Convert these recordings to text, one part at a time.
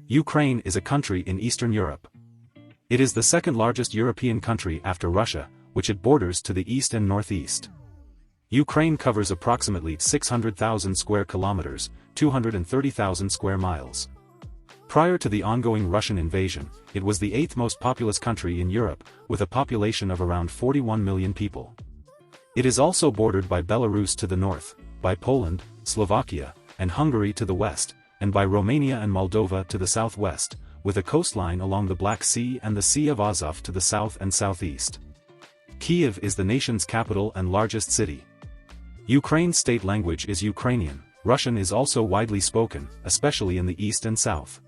Ukraine is a country in Eastern Europe. It is the second largest European country after Russia, which it borders to the east and northeast. Ukraine covers approximately 600,000 square kilometers, 230,000 square miles. Prior to the ongoing Russian invasion, it was the eighth most populous country in Europe, with a population of around 41 million people. It is also bordered by Belarus to the north, by Poland, Slovakia, and Hungary to the west, and by Romania and Moldova to the southwest, with a coastline along the Black Sea and the Sea of Azov to the south and southeast. Kyiv is the nation's capital and largest city. Ukraine's state language is Ukrainian. Russian is also widely spoken, especially in the east and south.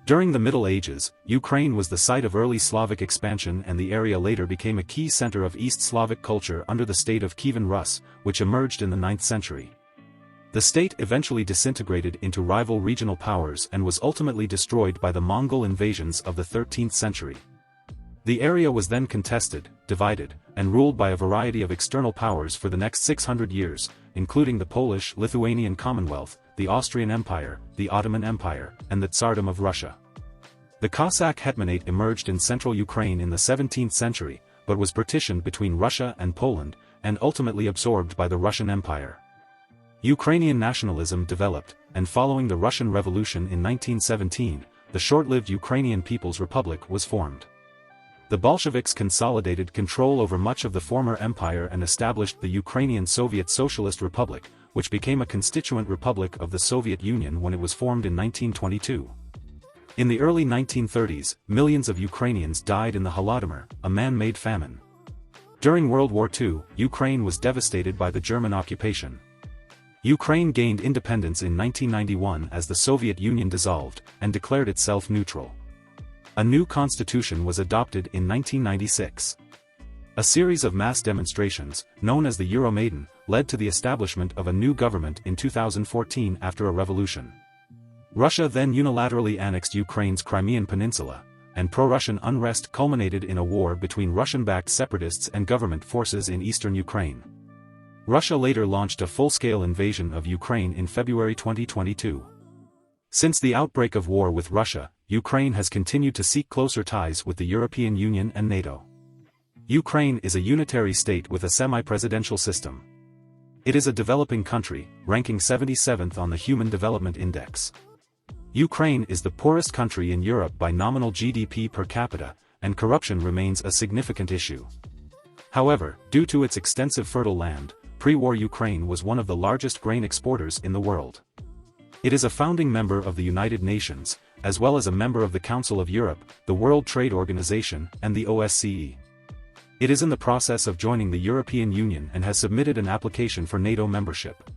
During the Middle Ages, Ukraine was the site of early Slavic expansion, and the area later became a key center of East Slavic culture under the state of Kievan Rus, which emerged in the 9th century. The state eventually disintegrated into rival regional powers and was ultimately destroyed by the Mongol invasions of the 13th century. The area was then contested, divided, and ruled by a variety of external powers for the next 600 years, including the Polish-Lithuanian Commonwealth, the Austrian Empire, the Ottoman Empire, and the Tsardom of Russia. The Cossack Hetmanate emerged in central Ukraine in the 17th century, but was partitioned between Russia and Poland, and ultimately absorbed by the Russian Empire. Ukrainian nationalism developed, and following the Russian Revolution in 1917, the short-lived Ukrainian People's Republic was formed. The Bolsheviks consolidated control over much of the former empire and established the Ukrainian Soviet Socialist Republic, which became a constituent republic of the Soviet Union when it was formed in 1922. In the early 1930s, millions of Ukrainians died in the Holodomor, a man-made famine. During World War II, Ukraine was devastated by the German occupation. Ukraine gained independence in 1991 as the Soviet Union dissolved, and declared itself neutral. A new constitution was adopted in 1996. A series of mass demonstrations, known as the Euromaidan, led to the establishment of a new government in 2014 after a revolution. Russia then unilaterally annexed Ukraine's Crimean Peninsula, and pro-Russian unrest culminated in a war between Russian-backed separatists and government forces in eastern Ukraine. Russia later launched a full-scale invasion of Ukraine in February 2022. Since the outbreak of war with Russia, Ukraine has continued to seek closer ties with the European Union and NATO. Ukraine is a unitary state with a semi-presidential system. It is a developing country, ranking 77th on the Human Development Index. Ukraine is the poorest country in Europe by nominal GDP per capita, and corruption remains a significant issue. However, due to its extensive fertile land, pre-war Ukraine was one of the largest grain exporters in the world. It is a founding member of the United Nations, as well as a member of the Council of Europe, the World Trade Organization, and the OSCE. It is in the process of joining the European Union and has submitted an application for NATO membership.